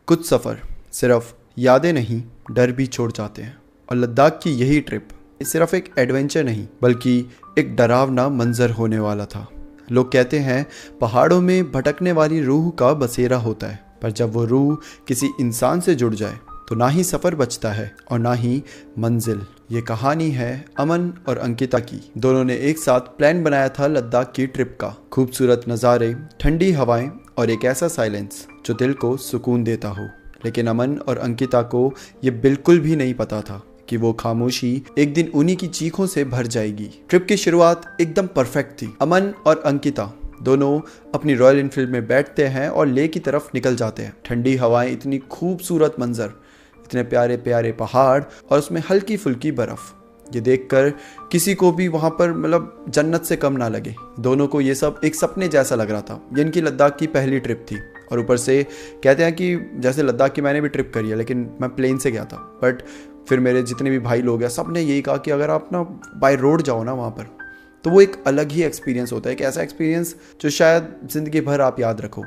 कुछ सफ़र सिर्फ यादें नहीं, डर भी छोड़ जाते हैं। और लद्दाख की यही ट्रिप सिर्फ एक एडवेंचर नहीं बल्कि एक डरावना मंजर होने वाला था। लोग कहते हैं पहाड़ों में भटकने वाली रूह का बसेरा होता है, पर जब वो रूह किसी इंसान से जुड़ जाए तो ना ही सफ़र बचता है और ना ही मंजिल। ये कहानी है अमन और अंकिता की। दोनों ने एक साथ प्लान बनाया था लद्दाख की ट्रिप का। खूबसूरत नज़ारे, ठंडी हवाएं और एक ऐसा साइलेंस जो दिल को सुकून देता हो। लेकिन अमन और अंकिता को ये बिल्कुल भी नहीं पता था कि वो खामोशी एक दिन उन्हीं की चीखों से भर जाएगी। ट्रिप की शुरुआत एकदम परफेक्ट थी। अमन और अंकिता दोनों अपनी रॉयल एनफील्ड में बैठते हैं और लेह की तरफ निकल जाते हैं। ठंडी हवाएं, इतनी खूबसूरत मंजर, इतने प्यारे प्यारे पहाड़ और उसमें हल्की फुल्की बर्फ़। ये देखकर किसी को भी वहाँ पर मतलब जन्नत से कम ना लगे। दोनों को ये सब एक सपने जैसा लग रहा था। ये इनकी लद्दाख की पहली ट्रिप थी और ऊपर से कहते हैं कि जैसे लद्दाख की मैंने भी ट्रिप करी है, लेकिन मैं प्लेन से गया था। बट फिर मेरे जितने भी भाई लोग हैं सब ने यही कहा कि अगर आप ना बाय रोड जाओ ना वहाँ पर, तो वो एक अलग ही एक्सपीरियंस होता है। एक ऐसा एक्सपीरियंस जो शायद ज़िंदगी भर आप याद रखो।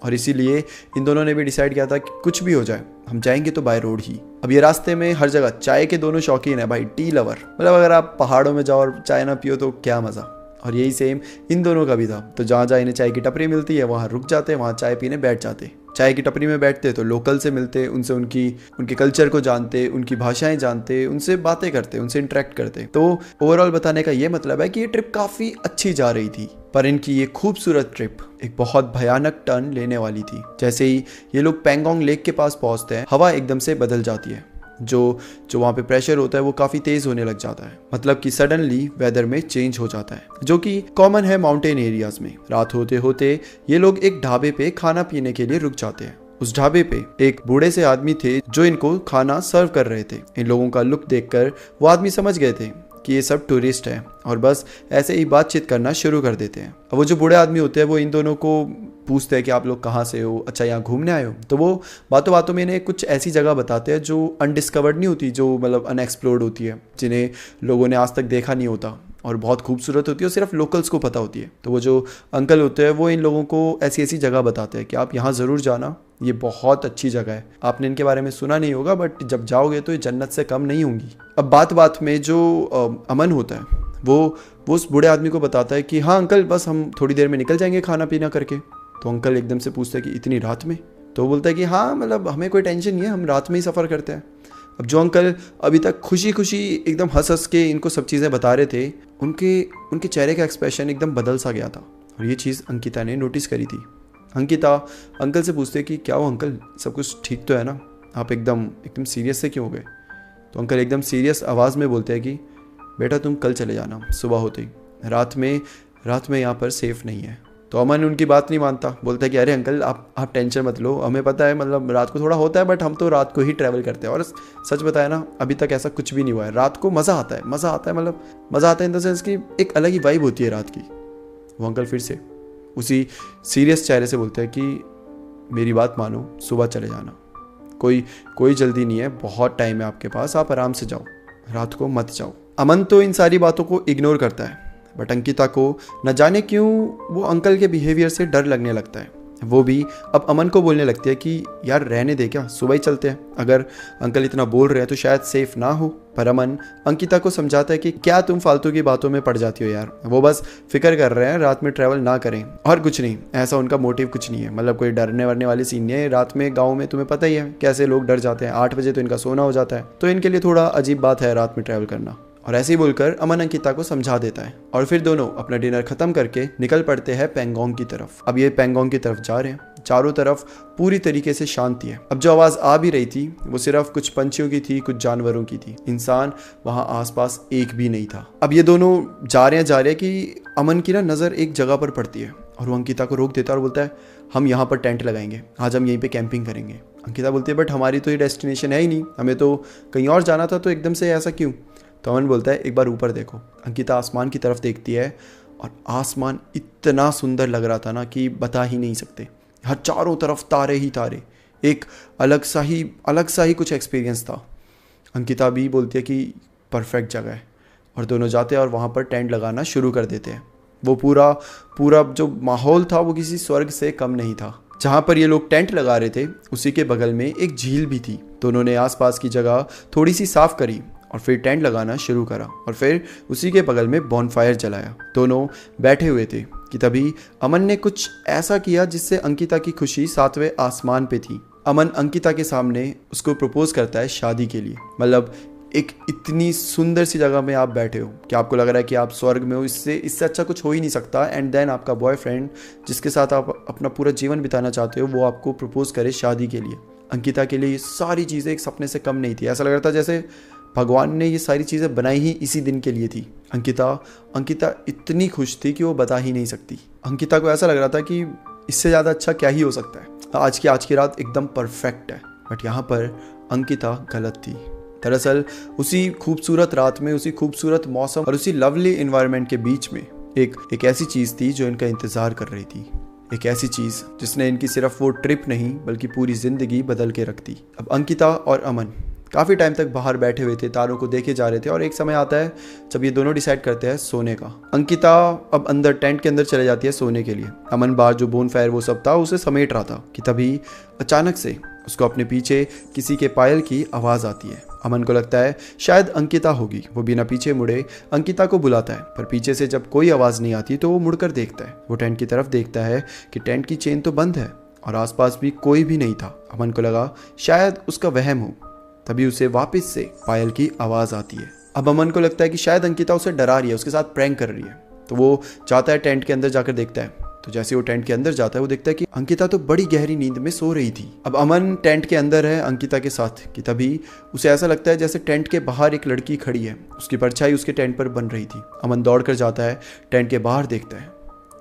और इसीलिए इन दोनों ने भी डिसाइड किया था कि कुछ भी हो जाए हम जाएंगे तो बाय रोड ही। अब ये रास्ते में हर जगह चाय के दोनों शौकीन है भाई, टी लवर। मतलब अगर आप पहाड़ों में जाओ और चाय ना पियो तो क्या मज़ा। और यही सेम इन दोनों का भी था। तो जहाँ जहाँ इन्हें चाय की टपरी मिलती है वहाँ रुक जाते, वहाँ चाय पीने बैठ जाते। चाय की टपरी में बैठते तो लोकल से मिलते, उनसे उनके कल्चर को जानते, उनकी भाषाएं जानते, उनसे बातें करते, उनसे इंटरेक्ट करते। तो ओवरऑल बताने का ये मतलब है कि ये ट्रिप काफ़ी अच्छी जा रही थी, पर इनकी ये खूबसूरत ट्रिप एक बहुत भयानक टर्न लेने वाली थी। जैसे ही ये लोग पैंगोंग लेक के पास पहुंचते हैं, हवा एकदम से बदल जाती है। जो वहाँ पे प्रेशर होता है वो काफ़ी तेज़ होने लग जाता है। मतलब कि सडनली वेदर में चेंज हो जाता है, जो कि कॉमन है माउंटेन एरियाज में। रात होते होते ये लोग एक ढाबे पे खाना पीने के लिए रुक जाते हैं। उस ढाबे पे एक बूढ़े से आदमी थे जो इनको खाना सर्व कर रहे थे। इन लोगों का लुक देखकर वो आदमी समझ गए थे कि ये सब टूरिस्ट हैं और बस ऐसे ही बातचीत करना शुरू कर देते हैं। अब वो जो बूढ़े आदमी होते हैं वो इन दोनों को पूछते हैं कि आप लोग कहाँ से हो, अच्छा यहाँ घूमने आए हो। तो वो बातों बातों में इन्हें कुछ ऐसी जगह बताते हैं जो अनडिस्कवर्ड नहीं होती, जो मतलब अनएक्सप्लोर्ड होती है, जिन्हें लोगों ने आज तक देखा नहीं होता और बहुत खूबसूरत होती है और सिर्फ लोकल्स को पता होती है। तो वो जो अंकल होते हैं वो इन लोगों को ऐसी ऐसी जगह बताते हैं कि आप यहाँ ज़रूर जाना, ये बहुत अच्छी जगह है। आपने इनके बारे में सुना नहीं होगा बट जब जाओगे तो ये जन्नत से कम नहीं होंगी। अब बात बात में जो अमन होता है वो उस बूढ़े आदमी को बताता है कि हाँ अंकल, बस हम थोड़ी देर में निकल जाएंगे खाना पीना करके। तो अंकल एकदम से पूछते हैं कि इतनी रात में? तो बोलता है कि हाँ मतलब हमें कोई टेंशन नहीं है, हम रात में ही सफ़र करते हैं। अब जो अंकल अभी तक खुशी खुशी एकदम हंस हंस के इनको सब चीज़ें बता रहे थे, उनके चेहरे का एक्सप्रेशन एकदम बदल सा गया था। और ये चीज़ अंकिता ने नोटिस करी थी। अंकिता अंकल से पूछते कि क्या हो अंकल, सब कुछ ठीक तो है ना? आप एकदम सीरियस से क्यों हो गए? तो अंकल एकदम सीरियस आवाज़ में बोलते हैं कि बेटा तुम कल चले जाना सुबह होते ही, रात में यहाँ पर सेफ़ नहीं है। तो अमन उनकी बात नहीं मानता, बोलता है कि अरे अंकल आप टेंशन मत लो, हमें पता है मतलब रात को थोड़ा होता है बट हम तो रात को ही ट्रैवल करते हैं। और सच बताया ना, अभी तक ऐसा कुछ भी नहीं हुआ है। रात को मज़ा आता है मतलब मज़ा आता है इन द सेंस कि एक अलग ही वाइब होती है रात की। वो अंकल फिर से उसी सीरियस चेहरे से बोलते हैं कि मेरी बात मानो, सुबह चले जाना, कोई जल्दी नहीं है, बहुत टाइम है आपके पास, आप आराम से जाओ, रात को मत जाओ। अमन तो इन सारी बातों को इग्नोर करता है बट अंकिता को न जाने क्यों वो अंकल के बिहेवियर से डर लगने लगता है। वो भी अब अमन को बोलने लगती है कि यार रहने दे, क्या सुबह ही चलते हैं, अगर अंकल इतना बोल रहे हैं तो शायद सेफ ना हो। पर अमन अंकिता को समझाता है कि क्या तुम फालतू की बातों में पड़ जाती हो यार, वो बस फिक्र कर रहे हैं रात में ट्रैवल ना करें और कुछ नहीं। ऐसा उनका मोटिव कुछ नहीं है, मतलब कोई डरने वरने वाली सीन नहीं है। रात में गाँव में तुम्हें पता ही है कैसे लोग डर जाते हैं, 8 बजे तो इनका सोना हो जाता है, तो इनके लिए थोड़ा अजीब बात है रात में ट्रैवल करना। और ऐसे ही बोलकर अमन अंकिता को समझा देता है और फिर दोनों अपना डिनर खत्म करके निकल पड़ते हैं पैंगोंग की तरफ। अब ये पैंगोंग की तरफ जा रहे हैं, चारों तरफ पूरी तरीके से शांति है। अब जो आवाज़ आ भी रही थी वो सिर्फ कुछ पंछियों की थी, कुछ जानवरों की थी, इंसान वहाँ आसपास एक भी नहीं था। अब ये दोनों जा रहे हैं कि अमन की ना नज़र एक जगह पर पड़ती है और वो अंकिता को रोक देता है और बोलता है हम यहाँ पर टेंट लगाएंगे, आज हम यहीं पे कैंपिंग करेंगे। अंकिता बोलती है बट हमारी तो ये डेस्टिनेशन है ही नहीं, हमें तो कहीं और जाना था, तो एकदम से ऐसा क्यों? तो अमन बोलता है एक बार ऊपर देखो। अंकिता आसमान की तरफ देखती है और आसमान इतना सुंदर लग रहा था ना कि बता ही नहीं सकते। हर चारों तरफ तारे ही तारे, एक अलग सा ही कुछ एक्सपीरियंस था। अंकिता भी बोलती है कि परफेक्ट जगह है और दोनों जाते हैं और वहाँ पर टेंट लगाना शुरू कर देते हैं। वो पूरा जो माहौल था वो किसी स्वर्ग से कम नहीं था। जहाँ पर ये लोग टेंट लगा रहे थे उसी के बगल में एक झील भी थी। तो उन्होंने आसपास की जगह थोड़ी सी साफ करी और फिर टेंट लगाना शुरू करा और फिर उसी के बगल में बॉनफायर जलाया। दोनों बैठे हुए थे कि तभी अमन ने कुछ ऐसा किया जिससे अंकिता की खुशी 7वें आसमान पे थी। अमन अंकिता के सामने उसको प्रपोज करता है शादी के लिए। मतलब एक इतनी सुंदर सी जगह में आप बैठे हो कि आपको लग रहा है कि आप स्वर्ग में हो, इससे अच्छा कुछ हो ही नहीं सकता। एंड देन आपका बॉयफ्रेंड जिसके साथ आप अपना पूरा जीवन बिताना चाहते हो वो आपको प्रपोज करे शादी के लिए। अंकिता के लिए ये सारी चीज़ें एक सपने से कम नहीं थी। ऐसा लग रहा था जैसे भगवान ने ये सारी चीज़ें बनाई ही इसी दिन के लिए थी। अंकिता इतनी खुश थी कि वो बता ही नहीं सकती। अंकिता को ऐसा लग रहा था कि इससे ज़्यादा अच्छा क्या ही हो सकता है। आज की रात एकदम परफेक्ट है। बट यहाँ पर अंकिता गलत थी। दरअसल उसी खूबसूरत रात में, उसी खूबसूरत मौसम और उसी लवली इन्वायरमेंट के बीच में एक ऐसी चीज़ थी जो इनका इंतज़ार कर रही थी। एक ऐसी चीज़ जिसने इनकी सिर्फ वो ट्रिप नहीं बल्कि पूरी ज़िंदगी बदल के रख दी। अब अंकिता और अमन काफ़ी टाइम तक बाहर बैठे हुए थे, तारों को देखे जा रहे थे और एक समय आता है जब ये दोनों डिसाइड करते हैं सोने का। अंकिता अब अंदर टेंट के अंदर चले जाती है सोने के लिए। अमन बाहर जो बोन फायर वो सब था उसे समेट रहा था कि तभी अचानक से उसको अपने पीछे किसी के पायल की आवाज़ आती है। अमन को लगता है शायद अंकिता होगी। वो बिना पीछे मुड़े अंकिता को बुलाता है, पर पीछे से जब कोई आवाज़ नहीं आती तो वो मुड़कर देखता है। वो टेंट की तरफ देखता है कि टेंट की चेन तो बंद है और आसपास भी कोई भी नहीं था। अमन को लगा शायद उसका वहम हो। तभी उसे वापस से पायल की आवाज़ आती है। अब अमन को लगता है कि शायद अंकिता उसे डरा रही है, उसके साथ प्रैंक कर रही है। तो वो जाता है टेंट के अंदर जाकर देखता है। तो जैसे वो टेंट के अंदर जाता है वो देखता है कि अंकिता तो बड़ी गहरी नींद में सो रही थी। अब अमन टेंट के अंदर है अंकिता के साथ कि तभी उसे ऐसा लगता है जैसे टेंट के बाहर एक लड़की खड़ी है, उसकी परछाई उसके टेंट पर बन रही थी। अमन दौड़ कर जाता है, टेंट के बाहर देखता है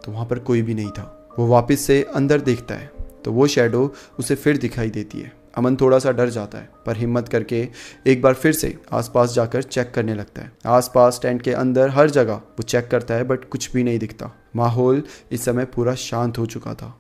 तो वहाँ पर कोई भी नहीं था। वो वापस से अंदर देखता है तो वो शैडो उसे फिर दिखाई देती है। अमन थोड़ा सा डर जाता है पर हिम्मत करके एक बार फिर से आसपास जाकर चेक करने लगता है। आसपास टेंट के अंदर हर जगह वो चेक करता है बट कुछ भी नहीं दिखता। माहौल इस समय पूरा शांत हो चुका था।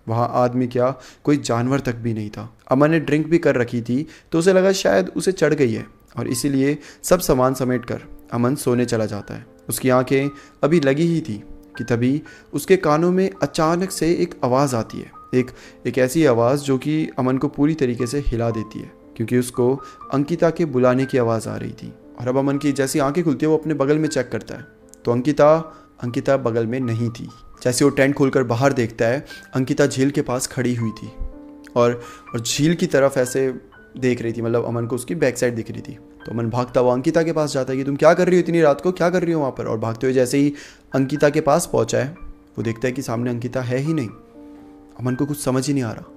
वहाँ आदमी क्या कोई जानवर तक भी नहीं था। अमन ने ड्रिंक भी कर रखी थी तो उसे लगा शायद उसे चढ़ गई है और इसीलिए सब सामान समेट कर अमन सोने चला जाता है। उसकी आंखें अभी लगी ही थी कि तभी उसके कानों में अचानक से एक आवाज़ आती है। एक ऐसी आवाज़ जो कि अमन को पूरी तरीके से हिला देती है क्योंकि उसको अंकिता के बुलाने की आवाज़ आ रही थी। और अब अमन की जैसी आंखें खुलती है वो अपने बगल में चेक करता है तो अंकिता बगल में नहीं थी। जैसे वो टेंट खोलकर बाहर देखता है अंकिता झील के पास खड़ी हुई थी और झील की तरफ ऐसे देख रही थी। मतलब अमन को उसकी बैक साइड दिख रही थी। तो अमन भागता हुआ अंकिता के पास जाता है कि तुम क्या कर रही हो इतनी रात को, क्या कर रही हो वहाँ पर। और भागते हुए जैसे ही अंकिता के पास पहुँचा है वो देखता है कि सामने अंकिता है ही नहीं। अमन को कुछ समझ ही नहीं आ रहा।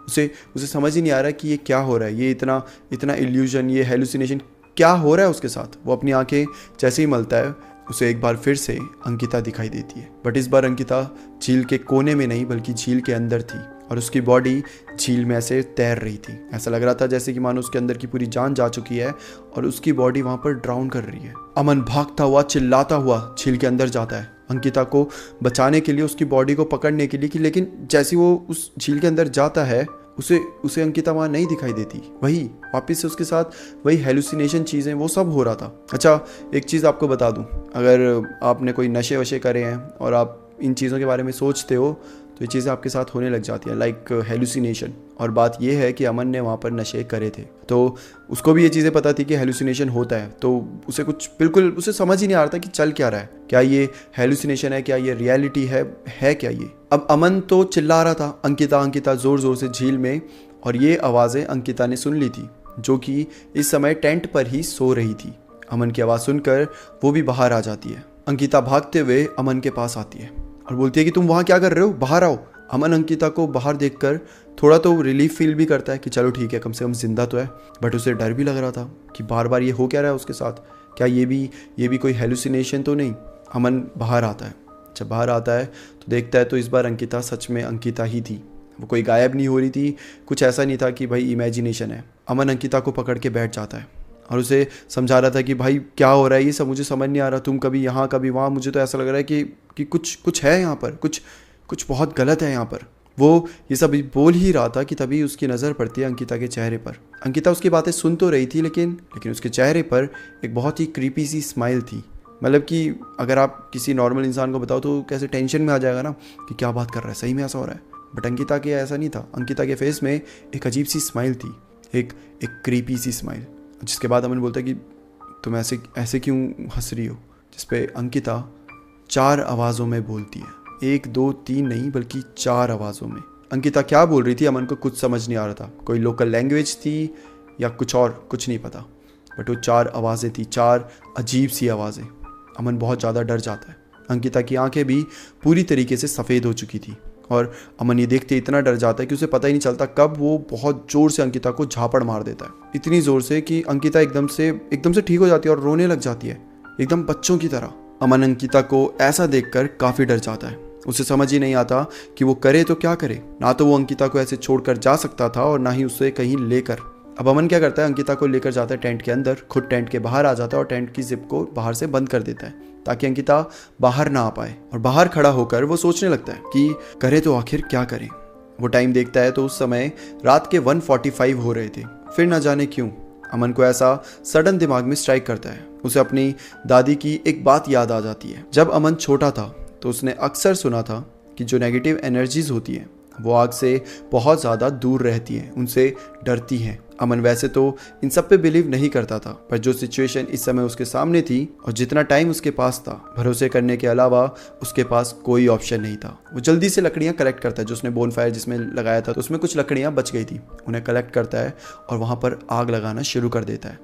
उसे समझ ही नहीं आ रहा कि ये क्या हो रहा है, ये इतना इल्यूजन, ये हेलुसिनेशन क्या हो रहा है उसके साथ। वो अपनी आंखें जैसे ही मलता है उसे एक बार फिर से अंकिता दिखाई देती है। बट इस बार अंकिता झील के कोने में नहीं बल्कि झील के अंदर थी और उसकी बॉडी झील में ऐसे तैर रही थी। ऐसा लग रहा था जैसे कि मानो उसके अंदर की पूरी जान जा चुकी है और उसकी बॉडी वहाँ पर ड्राउन कर रही है। अमन भागता हुआ चिल्लाता हुआ झील के अंदर जाता है अंकिता को बचाने के लिए, उसकी बॉडी को पकड़ने के लिए कि लेकिन जैसे वो उस झील के अंदर जाता है उसे अंकिता वहाँ नहीं दिखाई देती। वही वापस से उसके साथ वही हेलुसिनेशन चीज़ें वो सब हो रहा था। अच्छा एक चीज़ आपको बता दूं, अगर आपने कोई नशे वशे करे हैं और आप इन चीज़ों के बारे में सोचते हो तो ये चीज़ें आपके साथ होने लग जाती हैं, लाइक हेलुसिनेशन। और बात ये है कि अमन ने वहाँ पर नशे करे थे तो उसको भी ये चीज़ें पता थी कि हेलुसिनेशन होता है। तो उसे कुछ बिल्कुल उसे समझ ही नहीं आ रहा था कि चल क्या रहा है, क्या ये हेलुसिनेशन है, क्या ये रियलिटी है क्या ये। अब अमन तो चिल्ला रहा था अंकिता ज़ोर ज़ोर से झील में और ये आवाज़ें अंकिता ने सुन ली थी जो कि इस समय टेंट पर ही सो रही थी। अमन की आवाज़ सुनकर वो भी बाहर आ जाती है। अंकिता भागते हुए अमन के पास आती है और बोलती है कि तुम वहाँ क्या कर रहे हो, बाहर आओ। अमन अंकिता को बाहर देखकर थोड़ा तो रिलीफ फील भी करता है कि चलो ठीक है कम से कम जिंदा तो है। बट उसे डर भी लग रहा था कि बार बार ये हो क्या रहा है उसके साथ, क्या ये भी कोई हेलुसिनेशन तो नहीं। अमन बाहर आता है। जब बाहर आता है तो देखता है तो इस बार अंकिता सच में अंकिता ही थी। वो कोई गायब नहीं हो रही थी, कुछ ऐसा नहीं था कि भाई इमेजिनेशन है। अमन अंकिता को पकड़ के बैठ जाता है और उसे समझा रहा था कि भाई क्या हो रहा है, ये सब मुझे समझ नहीं आ रहा, तुम कभी यहाँ कभी वहाँ, मुझे तो ऐसा लग रहा है कि कुछ है यहाँ पर, कुछ बहुत गलत है यहाँ पर। वो ये सब बोल ही रहा था कि तभी उसकी नज़र पड़ती है अंकिता के चेहरे पर। अंकिता उसकी बातें सुन तो रही थी लेकिन उसके चेहरे पर एक बहुत ही क्रीपी सी स्माइल थी। मतलब कि अगर आप किसी नॉर्मल इंसान को बताओ तो कैसे टेंशन में आ जाएगा ना कि क्या बात कर रहा है, सही में ऐसा हो रहा है। बट अंकिता के ऐसा नहीं था। अंकिता के फेस में एक अजीब सी स्माइल थी, एक क्रीपी सी स्माइल। जिसके बाद अमन बोलता है कि तुम ऐसे ऐसे क्यों हंस रही हो, जिसपे अंकिता 4 आवाज़ों में बोलती है, 1 2 3 नहीं बल्कि 4 आवाज़ों में। अंकिता क्या बोल रही थी अमन को कुछ समझ नहीं आ रहा था, कोई लोकल लैंग्वेज थी या कुछ और, कुछ नहीं पता। बट वो 4 आवाज़ें थी, 4 अजीब सी आवाज़ें। अमन बहुत ज़्यादा डर जाता है। अंकिता की आंखें भी पूरी तरीके से सफ़ेद हो चुकी थी और अमन ये देखते इतना डर जाता है कि उसे पता ही नहीं चलता कब वो बहुत ज़ोर से अंकिता को झापड़ मार देता है। इतनी ज़ोर से कि अंकिता एकदम से ठीक हो जाती है और रोने लग जाती है, एकदम बच्चों की तरह। अमन अंकिता को ऐसा देखकर काफ़ी डर जाता है। उसे समझ ही नहीं आता कि वो करे तो क्या करे। ना तो वो अंकिता को ऐसे छोड़कर जा सकता था और ना ही उसे कहीं लेकर। अब अमन क्या करता है, अंकिता को लेकर जाता है टेंट के अंदर, खुद टेंट के बाहर आ जाता है और टेंट की जिप को बाहर से बंद कर देता है ताकि अंकिता बाहर ना आ पाए। और बाहर खड़ा होकर वो सोचने लगता है कि करे तो आखिर क्या करे। वो टाइम देखता है तो उस समय रात के 1:45 हो रहे थे। फिर ना जाने क्यों अमन को ऐसा सडन दिमाग में स्ट्राइक करता है। उसे अपनी दादी की एक बात याद आ जाती है। जब अमन छोटा था तो उसने अक्सर सुना था कि जो नेगेटिव एनर्जीज होती हैं वो आग से बहुत ज़्यादा दूर रहती हैं, उनसे डरती हैं। अमन वैसे तो इन सब पे बिलीव नहीं करता था, पर जो सिचुएशन इस समय उसके सामने थी और जितना टाइम उसके पास था, भरोसे करने के अलावा उसके पास कोई ऑप्शन नहीं था। वो जल्दी से लकड़ियाँ कलेक्ट करता है। जो उसने बोनफायर जिसमें लगाया था तो उसमें कुछ लकड़ियाँ बच गई थी, उन्हें कलेक्ट करता है और वहाँ पर आग लगाना शुरू कर देता है।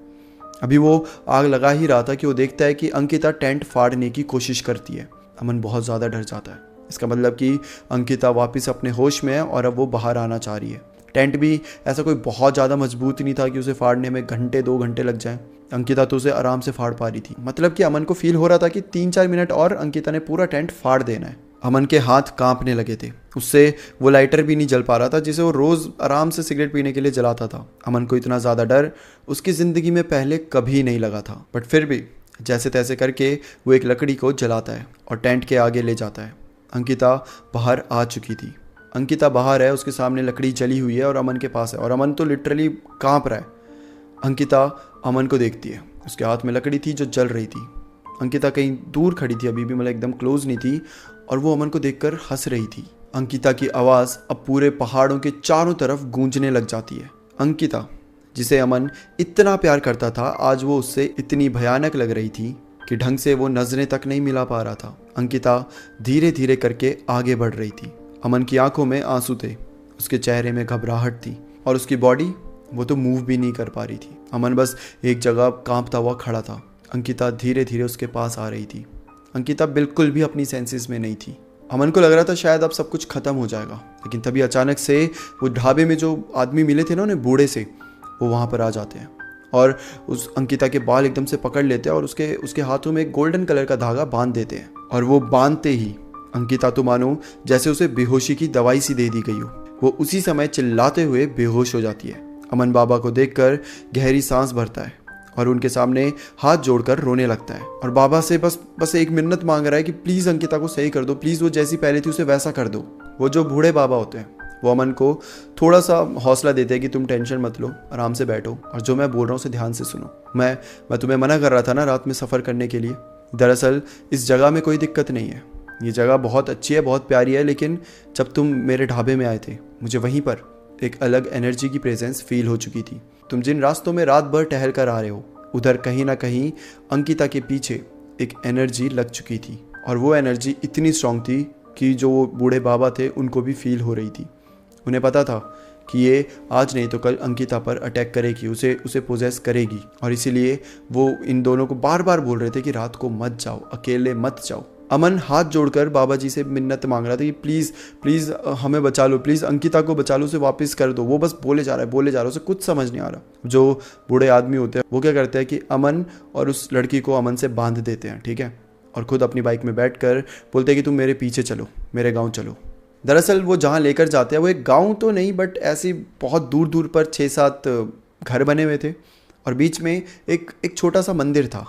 अभी वो आग लगा ही रहा था कि वो देखता है कि अंकिता टेंट फाड़ने की कोशिश करती है। अमन बहुत ज़्यादा डर जाता है। इसका मतलब कि अंकिता वापस अपने होश में है और अब वो बाहर आना चाह रही है। टेंट भी ऐसा कोई बहुत ज़्यादा मजबूत नहीं था कि उसे फाड़ने में घंटे 2 घंटे लग जाए। अंकिता तो उसे आराम से फाड़ पा रही थी। मतलब कि अमन को फील हो रहा था कि 3-4 मिनट और अंकिता ने पूरा टेंट फाड़ देना है। अमन के हाथ कांपने लगे थे, उससे वो लाइटर भी नहीं जल पा रहा था जिसे वो रोज़ आराम से सिगरेट पीने के लिए जलाता था। अमन को इतना ज़्यादा डर उसकी ज़िंदगी में पहले कभी नहीं लगा था। बट फिर भी जैसे तैसे करके वो एक लकड़ी को जलाता है और टेंट के आगे ले जाता है। अंकिता बाहर आ चुकी थी। अंकिता बाहर है, उसके सामने लकड़ी जली हुई है और अमन के पास है और अमन तो लिटरली कांप रहा है। अंकिता अमन को देखती है, उसके हाथ में लकड़ी थी जो जल रही थी। अंकिता कहीं दूर खड़ी थी, अभी भी मतलब एकदम क्लोज नहीं थी, और वो अमन को देखकर हंस रही थी। अंकिता की आवाज़ अब पूरे पहाड़ों के चारों तरफ गूंजने लग जाती है। अंकिता जिसे अमन इतना प्यार करता था, आज वो उससे इतनी भयानक लग रही थी कि ढंग से वो नजरें तक नहीं मिला पा रहा था। अंकिता धीरे धीरे करके आगे बढ़ रही थी। अमन की आंखों में आंसू थे, उसके चेहरे में घबराहट थी और उसकी बॉडी वो तो मूव भी नहीं कर पा रही थी। अमन बस एक जगह कांपता हुआ खड़ा था। अंकिता धीरे धीरे उसके पास आ रही थी। अंकिता बिल्कुल भी अपनी सेंसेस में नहीं थी। अमन को लग रहा था शायद अब सब कुछ खत्म हो जाएगा, लेकिन तभी अचानक से वो ढाबे में जो आदमी मिले थे ना उन्हें बूढ़े से, वो वहाँ पर आ जाते हैं और उस अंकिता के बाल एकदम से पकड़ लेते हैं और उसके हाथों में एक गोल्डन कलर का धागा बांध देते हैं। और वो बांधते ही अंकिता तो मानो जैसे उसे बेहोशी की दवाई सी दे दी गई हो। वो उसी समय चिल्लाते हुए बेहोश हो जाती है। अमन बाबा को देखकर गहरी सांस भरता है और उनके सामने हाथ जोड़कर रोने लगता है और बाबा से बस एक मिन्नत मांग रहा है कि प्लीज़ अंकिता को सही कर दो, प्लीज़ वो जैसी पहले थी उसे वैसा कर दो। वो जो बूढ़े बाबा होते हैं वो अमन को थोड़ा सा हौसला देते हैं कि तुम टेंशन मत लो, आराम से बैठो और जो मैं बोल रहा हूँ उसे ध्यान से सुनो। मैं तुम्हें मना कर रहा था ना रात में सफ़र करने के लिए। दरअसल इस जगह में कोई दिक्कत नहीं है, ये जगह बहुत अच्छी है, बहुत प्यारी है, लेकिन जब तुम मेरे ढाबे में आए थे मुझे वहीं पर एक अलग एनर्जी की प्रेजेंस फील हो चुकी थी। तुम जिन रास्तों में रात भर टहल कर आ रहे हो उधर कहीं ना कहीं अंकिता के पीछे एक एनर्जी लग चुकी थी और वो एनर्जी इतनी स्ट्रांग थी कि जो वो बूढ़े बाबा थे उनको भी फील हो रही थी। उन्हें पता था कि ये आज नहीं तो कल अंकिता पर अटैक करेगी, उसे पोजेस करेगी, और इसीलिए वो इन दोनों को बार बार बोल रहे थे कि रात को मत जाओ, अकेले मत जाओ। अमन हाथ जोड़कर बाबा जी से मिन्नत मांग रहा था कि प्लीज़ हमें बचा लो, प्लीज़ अंकिता को बचा लो, उसे वापस कर दो। वो बस बोले जा रहा है, उसे कुछ समझ नहीं आ रहा। जो बूढ़े आदमी होते हैं वो क्या करते हैं कि अमन और उस लड़की को अमन से बांध देते हैं, ठीक है, और खुद अपनी बाइक में बैठकर बोलते हैं कि तुम मेरे पीछे चलो, मेरे गाँव चलो। दरअसल वो जहाँ लेकर जाते हैं वो एक गांव तो नहीं बट ऐसी बहुत दूर दूर पर 6-7 घर बने हुए थे और बीच में एक छोटा सा मंदिर था।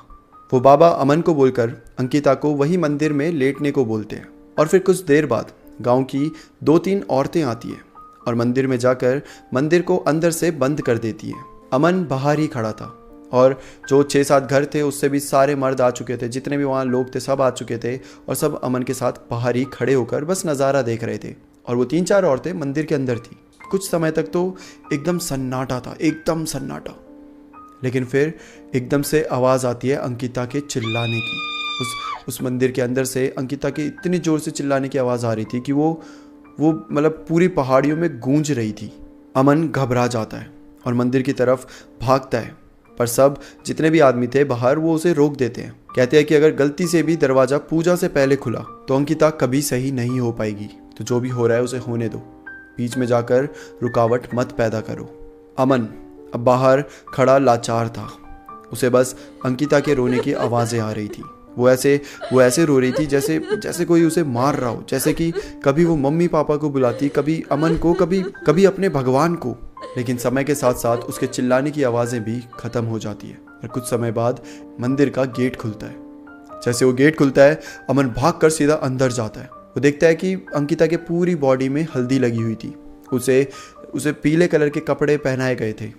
वो बाबा अमन को बोलकर अंकिता को वही मंदिर में लेटने को बोलते हैं और फिर कुछ देर बाद गांव की 2-3 औरतें आती हैं और मंदिर में जाकर मंदिर को अंदर से बंद कर देती हैं। अमन बाहर ही खड़ा था और जो 6-7 घर थे उससे भी सारे मर्द आ चुके थे, जितने भी वहाँ लोग थे सब आ चुके थे और सब अमन के साथ बाहर ही खड़े होकर बस नज़ारा देख रहे थे। और वो 3-4 औरतें मंदिर के अंदर थी। कुछ समय तक तो एकदम सन्नाटा था, एकदम सन्नाटा। लेकिन फिर एकदम से आवाज़ आती है अंकिता के चिल्लाने की। उस मंदिर के अंदर से अंकिता के इतनी ज़ोर से चिल्लाने की आवाज़ आ रही थी कि वो मतलब पूरी पहाड़ियों में गूंज रही थी। अमन घबरा जाता है और मंदिर की तरफ भागता है, पर सब जितने भी आदमी थे बाहर वो उसे रोक देते हैं। कहते हैं कि अगर गलती से भी दरवाज़ा पूजा से पहले खुला तो अंकिता कभी सही नहीं हो पाएगी, तो जो भी हो रहा है उसे होने दो, बीच में जाकर रुकावट मत पैदा करो। अमन अब बाहर खड़ा लाचार था, उसे बस अंकिता के रोने की आवाज़ें आ रही थी। वो ऐसे रो रही थी जैसे कोई उसे मार रहा हो, जैसे कि कभी वो मम्मी पापा को बुलाती, कभी अमन को, कभी अपने भगवान को। लेकिन समय के साथ साथ उसके चिल्लाने की आवाज़ें भी ख़त्म हो जाती है और कुछ समय बाद मंदिर का गेट खुलता है। जैसे वो गेट खुलता है अमन भागकर सीधा अंदर जाता है। वो देखता है कि अंकिता के पूरी बॉडी में हल्दी लगी हुई थी, उसे पीले कलर के कपड़े पहनाए गए थे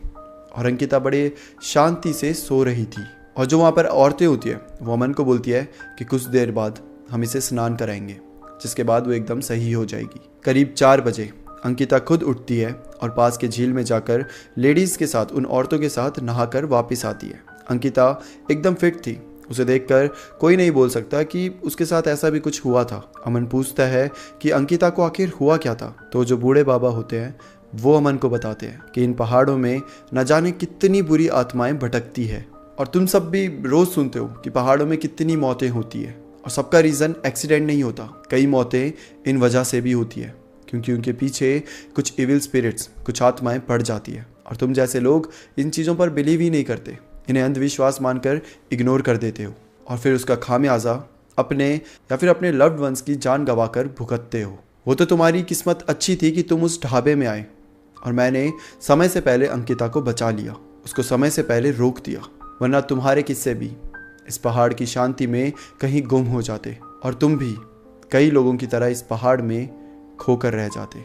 और अंकिता बड़े शांति से सो रही थी। और जो वहाँ पर औरतें होती है वो अमन को बोलती है कि कुछ देर बाद हम इसे स्नान कराएंगे, जिसके बाद वो एकदम सही हो जाएगी। करीब 4 बजे अंकिता खुद उठती है और पास के झील में जाकर लेडीज़ के साथ, उन औरतों के साथ नहाकर वापस आती है। अंकिता एकदम फिट थी, उसे देखकर कोई नहीं बोल सकता कि उसके साथ ऐसा भी कुछ हुआ था। अमन पूछता है कि अंकिता को आखिर हुआ क्या था, तो जो बूढ़े बाबा होते हैं वो अमन को बताते हैं कि इन पहाड़ों में न जाने कितनी बुरी आत्माएं भटकती है। और तुम सब भी रोज़ सुनते हो कि पहाड़ों में कितनी मौतें होती है, और सबका रीज़न एक्सीडेंट नहीं होता। कई मौतें इन वजह से भी होती है क्योंकि उनके पीछे कुछ इविल स्पिरिट्स, कुछ आत्माएं पड़ जाती है। और तुम जैसे लोग इन चीज़ों पर बिलीव ही नहीं करते, इन्हें अंधविश्वास मानकर इग्नोर कर देते हो और फिर उसका खामियाजा अपने या फिर अपने लव्ड वंस की जान गंवाकर भुगतते हो। वो तो तुम्हारी किस्मत अच्छी थी कि तुम उस ढाबे में आए और मैंने समय से पहले अंकिता को बचा लिया, उसको समय से पहले रोक दिया, वरना तुम्हारे किस्से भी इस पहाड़ की शांति में कहीं गुम हो जाते और तुम भी कई लोगों की तरह इस पहाड़ में खोकर रह जाते।